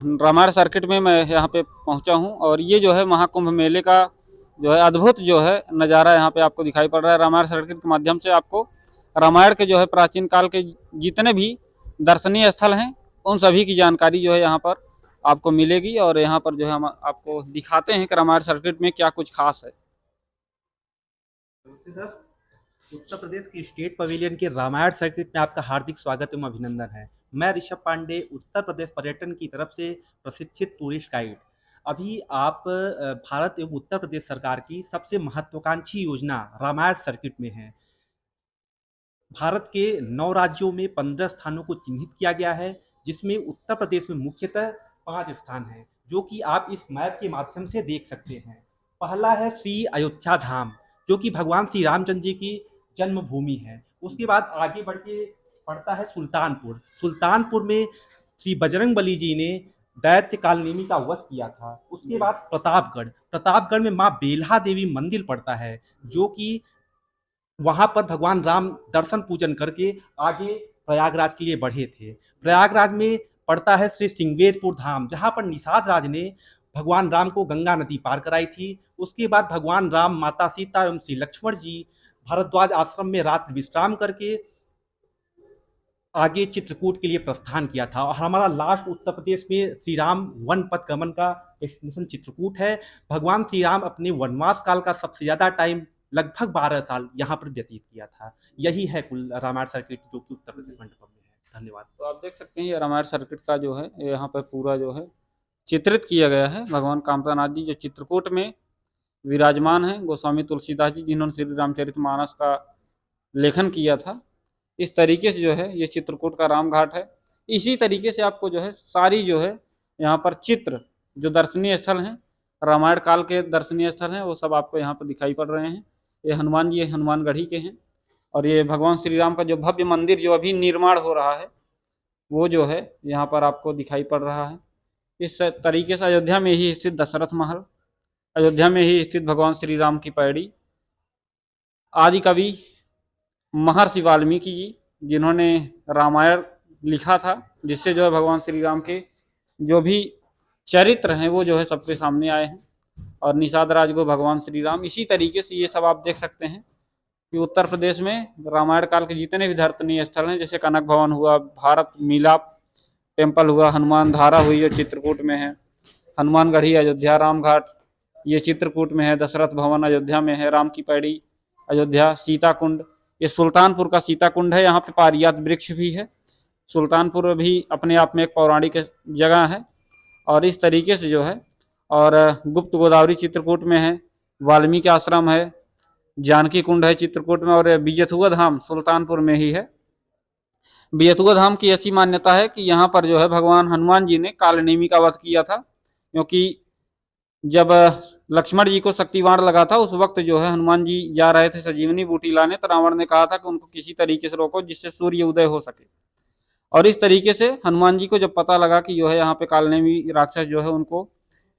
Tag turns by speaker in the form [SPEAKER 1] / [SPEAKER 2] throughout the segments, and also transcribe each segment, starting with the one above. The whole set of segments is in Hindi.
[SPEAKER 1] रामायण सर्किट में मैं यहाँ पे पहुँचा हूँ और ये जो है महाकुंभ मेले का जो है अद्भुत जो है नज़ारा यहाँ पे आपको दिखाई पड़ रहा है। रामायण सर्किट के माध्यम से आपको रामायण के जो है प्राचीन काल के जितने भी दर्शनीय स्थल हैं उन सभी की जानकारी जो है यहाँ पर आपको मिलेगी और यहाँ पर जो है हम आपको दिखाते हैं कि रामायण सर्किट में क्या कुछ खास है।
[SPEAKER 2] नमस्ते सर। उत्तर प्रदेश के स्टेट पवेलियन के रामायण सर्किट में आपका हार्दिक स्वागत एवं अभिनंदन है। मैं ऋषभ पांडे, उत्तर प्रदेश पर्यटन की तरफ से प्रशिक्षित टूरिस्ट गाइड। अभी आप भारत एवं उत्तर प्रदेश सरकार की सबसे महत्वाकांक्षी योजना रामायण सर्किट में हैं। भारत के 9 राज्यों में 15 स्थानों को चिन्हित किया गया है, जिसमें उत्तर प्रदेश में मुख्यतः 5 स्थान हैं, जो कि आप इस मैप के माध्यम से देख सकते हैं। पहला है श्री अयोध्या धाम, जो कि भगवान श्री रामचंद्र जी की जन्मभूमि है। उसके बाद आगे बढ़ के पड़ता है सुल्तानपुर। सुल्तानपुर में श्री बजरंगबली जी ने दैत्य कालनेमी का वध किया था। उसके बाद प्रतापगढ़। प्रतापगढ़ में माँ बेल्हा देवी मंदिर पड़ता है, जो कि वहाँ पर भगवान राम दर्शन पूजन करके आगे प्रयागराज के लिए बढ़े थे। प्रयागराज में पड़ता है श्री सिंगवेरपुर धाम, जहाँ पर निषाद राज ने भगवान राम को गंगा नदी पार कराई थी। उसके बाद भगवान राम, माता सीता एवं श्री लक्ष्मण जी भरद्वाज आश्रम में रात्रि विश्राम करके आगे चित्रकूट के लिए प्रस्थान किया था। और हमारा लास्ट उत्तर प्रदेश में श्री राम वन पथ गमन का डेस्टिनेशन चित्रकूट है। भगवान श्री राम अपने वनवास काल का सबसे ज़्यादा टाइम लगभग 12 साल यहाँ पर व्यतीत किया था। यही है कुल रामायण सर्किट, जो कि उत्तर प्रदेश मंडपम में है। धन्यवाद।
[SPEAKER 1] तो आप देख सकते हैं ये रामायण सर्किट का जो है यहाँ पर पूरा जो है चित्रित किया गया है। भगवान कामतानाथ जी जो चित्रकूट में विराजमान हैं, गोस्वामी तुलसीदास जी जिन्होंने श्री रामचरितमानस का लेखन किया था। इस तरीके से जो है ये चित्रकूट का राम घाट है। इसी तरीके से आपको जो है सारी जो है यहाँ पर चित्र जो दर्शनीय स्थल हैं, रामायण काल के दर्शनीय स्थल हैं, वो सब आपको यहाँ पर दिखाई पड़ रहे हैं। ये हनुमान जी हनुमानगढ़ी के हैं और ये भगवान श्री राम का जो भव्य मंदिर जो अभी निर्माण हो रहा है वो जो है यहाँ पर आपको दिखाई पड़ रहा है। इस तरीके से अयोध्या में ही स्थित दशरथ महल, अयोध्या में ही स्थित भगवान श्री राम की पैड़ी, आदि कवि महर्षि वाल्मीकि जी जिन्होंने रामायण लिखा था, जिससे जो है भगवान श्री राम के जो भी चरित्र हैं वो जो है सबके सामने आए हैं। और निषाद राज को भगवान श्री राम, इसी तरीके से ये सब आप देख सकते हैं कि उत्तर प्रदेश में रामायण काल के जितने भी दर्शनीय स्थल हैं, जैसे कनक भवन हुआ, भारत मिलाप टेम्पल हुआ, हनुमान धारा हुई जो चित्रकूट में है, हनुमानगढ़ी अयोध्या राम घाट ये चित्रकूट में है, दशरथ भवन अयोध्या में है, राम की पैड़ी अयोध्या, सीता कुंड ये सुल्तानपुर का सीता कुंड है। यहाँ पे पारिजात वृक्ष भी है। सुल्तानपुर भी अपने आप में एक पौराणिक जगह है। और इस तरीके से जो है और गुप्त गोदावरी चित्रकूट में है, वाल्मीकि आश्रम है, जानकी कुंड है चित्रकूट में, और बिजथुआ धाम सुल्तानपुर में ही है। बिजथुआ धाम की ऐसी मान्यता है कि यहाँ पर जो है भगवान हनुमान जी ने कालनेमी का वध किया था, क्योंकि जब लक्ष्मण जी को शक्तिबाण लगा था उस वक्त जो है हनुमान जी जा रहे थे संजीवनी बूटी लाने, तो रावण ने कहा था कि उनको किसी तरीके से रोको जिससे सूर्य उदय हो सके। और इस तरीके से हनुमान जी को जब पता लगा कि जो है यहाँ पे कालनेमी राक्षस जो है उनको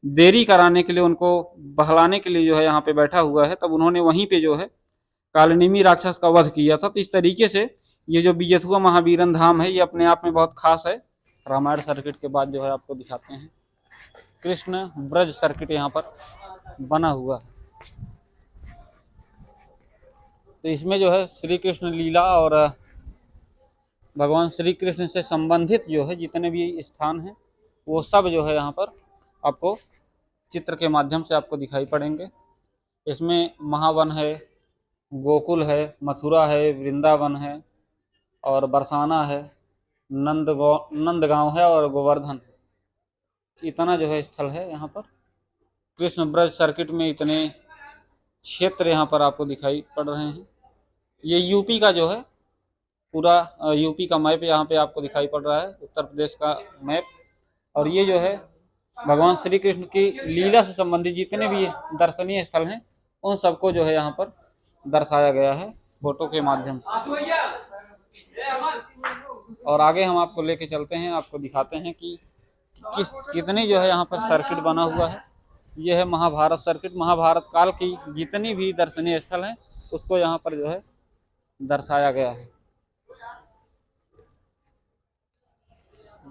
[SPEAKER 1] देरी कराने के लिए, उनको बहलाने के लिए जो है यहाँ पे बैठा हुआ है, तब उन्होंने वहीं पे जो है कालनेमी राक्षस का वध किया था। तो इस तरीके से ये जो बिजथुआ महावीरन धाम है ये अपने आप में बहुत खास है। रामायण सर्किट के बाद जो है आपको दिखाते हैं कृष्ण ब्रज सर्किट यहाँ पर बना हुआ है। तो इसमें जो है श्री कृष्ण लीला और भगवान श्री कृष्ण से संबंधित जो है जितने भी स्थान हैं वो सब जो है यहाँ पर आपको चित्र के माध्यम से आपको दिखाई पड़ेंगे। इसमें महावन है, गोकुल है, मथुरा है, वृंदावन है और बरसाना है, नंदगांव है और गोवर्धन है। इतना जो है स्थल है यहाँ पर। कृष्ण ब्रज सर्किट में इतने क्षेत्र यहाँ पर आपको दिखाई पड़ रहे हैं। ये यूपी का जो है पूरा यूपी का मैप यहाँ पे आपको दिखाई पड़ रहा है, उत्तर प्रदेश का मैप। और ये जो है भगवान श्री कृष्ण की लीला से संबंधित जितने भी दर्शनीय स्थल हैं उन सबको जो है यहाँ पर दर्शाया गया है फोटो के माध्यम से। और आगे हम आपको लेके चलते हैं, आपको दिखाते हैं कि कितनी जो है यहाँ पर सर्किट बना हुआ है। ये है महाभारत सर्किट। महाभारत काल की जितनी भी दर्शनीय स्थल हैं उसको यहाँ पर जो है दर्शाया गया है।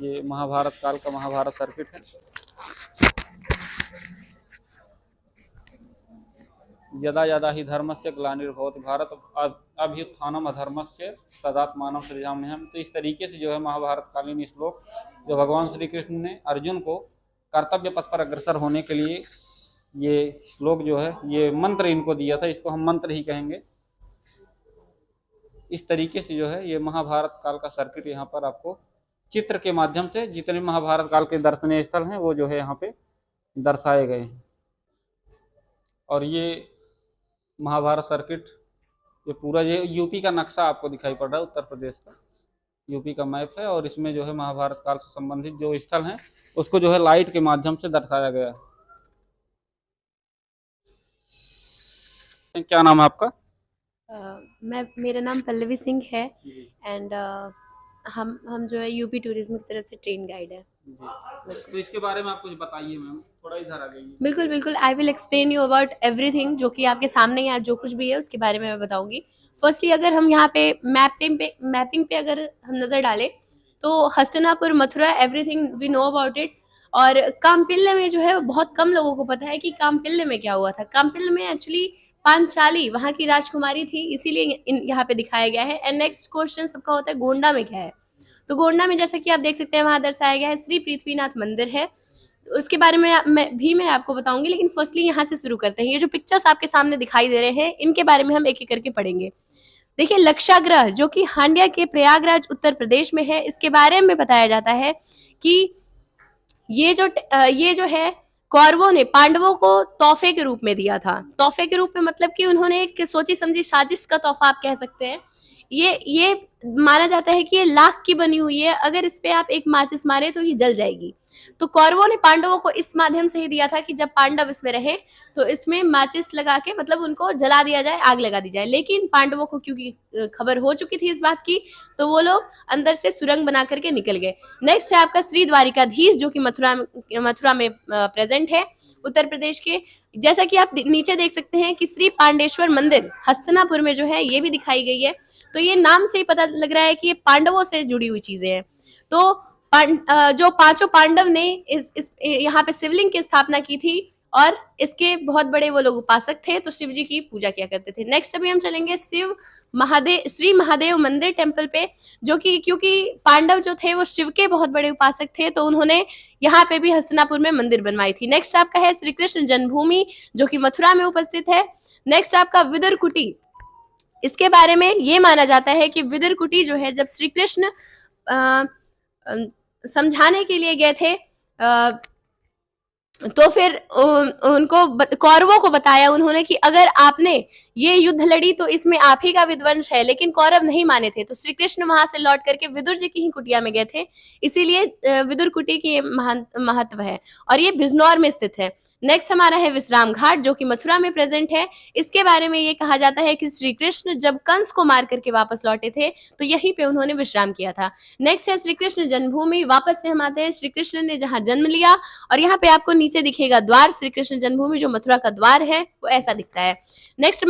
[SPEAKER 1] ये महाभारत काल का महाभारत सर्किट है। यदा यदा ही धर्मस्य ग्लानिर्भवति भारत अभ्युत्थानम अधर्मस्य तदात्मानं सृजाम्यहम्। तो इस तरीके से जो है महाभारत कालीन श्लोक जो भगवान श्री कृष्ण ने अर्जुन को कर्तव्य पथ पर अग्रसर होने के लिए ये श्लोक जो है, ये मंत्र इनको दिया था, इसको हम मंत्र ही कहेंगे। इस तरीके से जो है ये महाभारत काल का सर्किट यहाँ पर आपको चित्र के माध्यम से जितने महाभारत काल के दर्शनीय स्थल हैं वो जो है यहाँ पे दर्शाए गए हैं। और ये महाभारत सर्किट ये पूरा ये यूपी का नक्शा आपको दिखाई पड़ रहा है, उत्तर प्रदेश का यूपी का मैप है। और इसमें जो है महाभारत काल से संबंधित जो स्थल हैं उसको जो है लाइट के माध्यम से दर्शाया गया है। क्या नाम है आपका?
[SPEAKER 3] मेरा नाम पल्लवी सिंह है एंड हम जो है यूपी टूरिज्म की तरफ से ट्रेन गाइड है।
[SPEAKER 1] तो इसके बारे में आप कुछ बताइए मैम, थोड़ा इधर आ गई।
[SPEAKER 3] बिल्कुल बिल्कुल, I will explain you about everything, जो कि आपके सामने यहाँ जो कुछ भी है उसके बारे में मैं बताऊंगी। फर्स्टली अगर हम यहाँ पे मैपिंग पे अगर हम नज़र डालें तो Hastinapur, Mathura, everything we know about it. और कामपिल्ले में जो है बहुत कम लोगों को पता है कि कामपिल्ले में क्या हुआ था। कामपिल्ले में एक्चुअली पांचाली वहाँ की राजकुमारी थी, इसीलिए यहाँ पे दिखाया गया है। एंड नेक्स्ट क्वेश्चन सबका होता है गोंडा में क्या है। तो गोंडा में जैसा कि आप देख सकते हैं वहाँ दर्शाया गया है श्री पृथ्वीनाथ मंदिर है, उसके बारे में मैं आपको बताऊंगी। लेकिन फर्स्टली यहाँ से शुरू करते हैं। ये जो पिक्चर्स आपके सामने दिखाई दे रहे हैं इनके बारे में हम एक एक करके पढ़ेंगे। देखिए, लक्षाग्रह जो कि हांडिया के प्रयागराज उत्तर प्रदेश में है, इसके बारे में बताया जाता है कि ये जो है कौरवों ने पांडवों को तोहफे के रूप में दिया था। तोहफे के रूप में मतलब कि उन्होंने एक सोची समझी साजिश का तोहफा आप कह सकते हैं। ये माना जाता है कि ये लाख की बनी हुई है, अगर इस पे आप एक माचिस मारे तो ये जल जाएगी। तो कौरवों ने पांडवों को इस माध्यम से ही दिया था कि जब पांडव इसमें रहे तो इसमें माचिस लगा के मतलब उनको जला दिया जाए, आग लगा दी जाए। लेकिन पांडवों को क्योंकि खबर हो चुकी थी इस बात की, तो वो लोग अंदर से सुरंग बना करके निकल गए। नेक्स्ट है आपका श्री द्वारिकाधीश, जो कि मथुरा में प्रेजेंट है, उत्तर प्रदेश के। जैसा कि आप नीचे देख सकते हैं कि श्री पांडेश्वर मंदिर हस्तिनापुर में जो है ये भी दिखाई गई है। तो ये नाम से ही पता लग रहा है कि ये पांडवों से जुड़ी हुई चीजें हैं। तो जो पांचों पांडव ने इस यहाँ पे शिवलिंग की स्थापना की थी और इसके बहुत बड़े वो लोग उपासक थे, तो शिव जी की पूजा किया करते थे। नेक्स्ट अभी हम चलेंगे श्री महादेव मंदिर टेम्पल पे, जो कि क्योंकि पांडव जो थे वो शिव के बहुत बड़े उपासक थे, तो उन्होंने यहाँ पे भी हस्तिनापुर में मंदिर बनवाई थी। नेक्स्ट आपका है श्री कृष्ण जन्मभूमि, जो कि मथुरा में उपस्थित है। नेक्स्ट आपका विदुर कुटी, इसके बारे में ये माना जाता है कि विदुर कुटी जो है जब श्री कृष्ण समझाने के लिए गए थे तो फिर उनको कौरवों को बताया उन्होंने कि अगर आपने ये युद्ध लड़ी तो इसमें आप ही का विध्वंस है। लेकिन कौरव नहीं माने थे, तो श्री कृष्ण वहां से लौट करके विदुर जी की ही कुटिया में गए थे। इसीलिए विदुर कुटी की महत्व है और ये बिजनौर में स्थित है। नेक्स्ट हमारा है विश्राम घाट, जो कि मथुरा में प्रेजेंट है। इसके बारे में ये कहा जाता है कि श्री कृष्ण जब कंस को मार करके वापस लौटे थे तो यहीं पे उन्होंने विश्राम किया था। नेक्स्ट है श्री कृष्ण जन्मभूमि, वापस से हम आते हैं श्री कृष्ण ने जहाँ जन्म लिया। और यहाँ पे आपको नीचे दिखेगा द्वार, श्री कृष्ण जन्मभूमि जो मथुरा का द्वार है वो ऐसा दिखता है। नेक्स्ट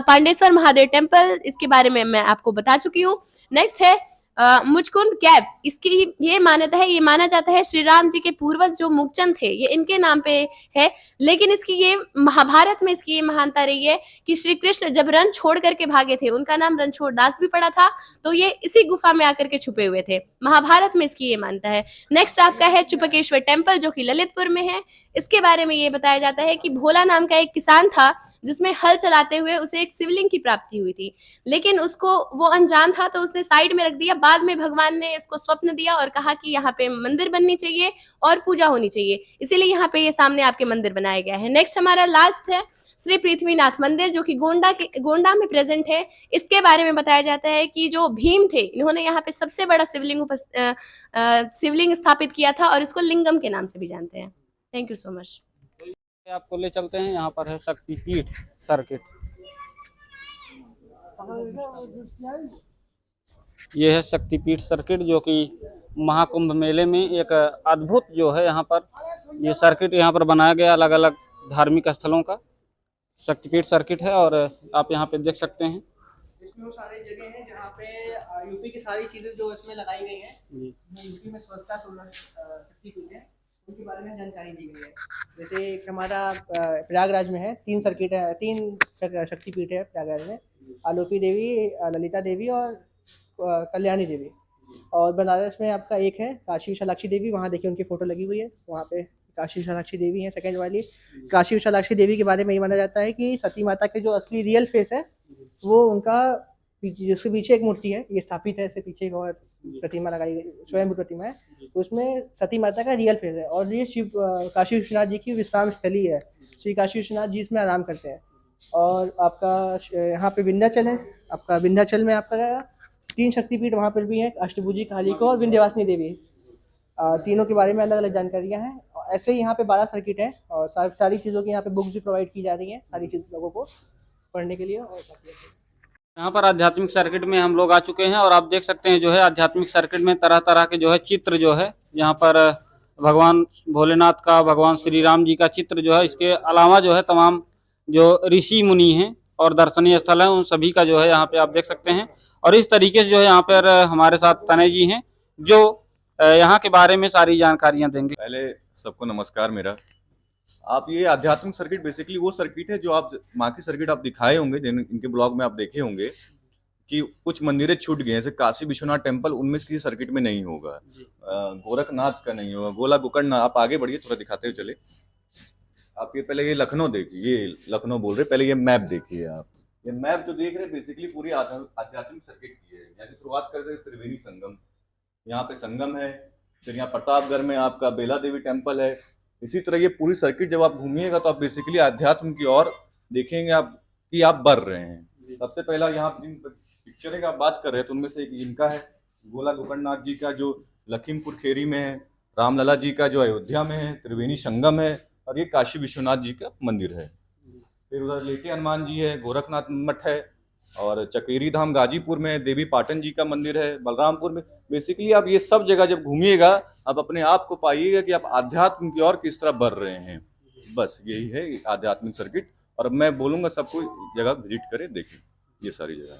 [SPEAKER 3] पांडेश्वर महादेव टेम्पल, इसके बारे में मैं आपको बता चुकी हूँ। नेक्स्ट है मुचकुंद कैब, इसकी ये मान्यता है, ये माना जाता है श्री राम जी के पूर्वज जो मुगचंद थे ये इनके नाम पे है। लेकिन इसकी ये महाभारत में इसकी ये महानता रही है कि श्री कृष्ण जब रण छोड़ करके भागे थे, उनका नाम रणछोड़ दास भी पड़ा था, तो ये इसी गुफा में आकर के छुपे हुए थे। महाभारत में इसकी ये मान्यता है। नेक्स्ट आपका है चुपकेश्वर टेम्पल, जो कि ललितपुर में है। इसके बारे में ये बताया जाता है कि भोला नाम का एक किसान था जिसमें हल चलाते हुए उसे एक शिवलिंग की प्राप्ति हुई थी, लेकिन उसको वो अनजान था तो उसने साइड में रख दिया। बाद में भगवान ने इसको स्वप्न दिया और कहा कि यहाँ पे मंदिर बननी चाहिए और पूजा होनी चाहिए, इसीलिए यहाँ पे ये सामने आपके मंदिर बनाया गया है। नेक्स्ट हमारा लास्ट है श्री पृथ्वीनाथ मंदिर, जो कि गोंडा में प्रेजेंट है। इसके बारे में बताया जाता है कि जो भीम थे इन्होंने यहाँ पे सबसे बड़ा शिवलिंग स्थापित किया था और इसको लिंगम के नाम से भी जानते हैं। Thank you so much.
[SPEAKER 1] आपको ले चलते हैं, यहाँ पर है शक्तिपीठ सर्किट। ये है शक्तिपीठ सर्किट, जो कि महाकुंभ मेले में एक अद्भुत जो है यहाँ पर ये सर्किट यहाँ पर बनाया गया, अलग अलग धार्मिक स्थलों का शक्तिपीठ सर्किट है। और आप यहाँ पे देख सकते हैं
[SPEAKER 4] इसमें वो सारी जगह हैं जहाँ पे यूपी की सारी चीज़ें जो इसमें लगाई गई हैं, यूपी में स्वच्छता सोलर शक्तिपीठ है, उनके बारे में जानकारी दी गई है। जैसे एक हमारा प्रयागराज में है, 3 सर्किट है, 3 शक्तिपीठ है प्रयागराज में, आलोपी देवी, ललिता देवी और कल्याणी देवी। और बनारस में आपका एक है काशी विशालाक्षी देवी, वहाँ देखिए उनकी फ़ोटो लगी हुई है, वहाँ पे काशी विशालाक्षी देवी हैं सेकंड वाली। काशी विशालाक्षी देवी के बारे में ये माना जाता है कि सती माता के जो असली रियल फेस है, वो उनका जिसके पीछे एक मूर्ति है, ये स्थापित है, इससे पीछे एक और प्रतिमा लगाई गई, स्वयं प्रतिमा है, तो उसमें सती माता का रियल फेस है। और ये शिव काशी विश्वनाथ जी की विश्राम स्थली है, श्री काशी विश्वनाथ जी इसमें आराम करते हैं। और आपका यहाँ पे विंध्याचल है, आपका विंध्याचल में आपका 3 शक्तिपीठ वहाँ पर भी हैं, अष्टभुजी कालिका और विंध्यवासिनी देवी। तीनों के बारे में अलग अलग जानकारियाँ हैं। ऐसे ही यहाँ पे 12 सर्किट हैं और सारी चीज़ों की यहाँ पे बुक्स भी प्रोवाइड की जा रही हैं, सारी चीज़ लोगों को पढ़ने के लिए। और
[SPEAKER 1] यहाँ पर आध्यात्मिक सर्किट में हम लोग आ चुके हैं और आप देख सकते हैं जो है आध्यात्मिक सर्किट में तरह तरह के जो है चित्र जो है यहाँ पर भगवान भोलेनाथ का, भगवान श्री राम जी का चित्र जो है, इसके अलावा जो है तमाम जो ऋषि मुनि हैं और दर्शनीय स्थल हैं उन सभी का जो है यहाँ पे आप देख सकते हैं। और इस तरीके से जो है यहाँ पर हमारे साथ तनय जी हैं जो यहाँ के बारे में सारी जानकारियाँ देंगे।
[SPEAKER 5] पहले सबको नमस्कार मेरा। आप ये आध्यात्मिक सर्किट बेसिकली वो सर्किट है जो आप बाकी सर्किट आप दिखाए होंगे, इनके ब्लॉग में आप देखे होंगे कि कुछ मंदिरें छूट गए, जैसे काशी विश्वनाथ टेम्पल, उनमें से किसी सर्किट में नहीं होगा, गोरखनाथ का नहीं होगा, गोला गोकर्ण। आप आगे बढ़िए, थोड़ा दिखाते हुए चले। आप ये पहले ये लखनऊ देखिए, ये लखनऊ बोल रहे, पहले ये मैप देखिए। आप ये मैप जो देख रहे हैं बेसिकली पूरी आध्यात्मिक सर्किट की है। यहाँ से शुरुआत करते हैं त्रिवेणी संगम, यहाँ पे संगम है, फिर यहाँ प्रतापगढ़ में आपका बेला देवी टेम्पल है। इसी तरह ये पूरी सर्किट जब आप घूमिएगा तो आप बेसिकली अध्यात्म की ओर देखेंगे आप कि आप बढ़ रहे हैं। सबसे पहला यहाँ जिन पिक्चर की आप बात कर रहे हैं तो उनमें से एक इनका है, गोला गोकर्णनाथ जी का जो लखीमपुर खेरी में है, रामलला जी का जो अयोध्या में है, त्रिवेणी संगम है, और ये काशी विश्वनाथ जी का मंदिर है। फिर उधर लेके हनुमान जी है, गोरखनाथ मठ है, और चकेरी धाम गाजीपुर में देवी पाटन जी का मंदिर है, बलरामपुर में। बेसिकली आप ये सब जगह जब घूमिएगा आप अपने आप को पाइएगा कि आप आध्यात्म की ओर किस तरह बढ़ रहे हैं। बस यही है आध्यात्मिक सर्किट। और मैं बोलूँगा सबको जगह विजिट करें, देखें ये सारी जगह।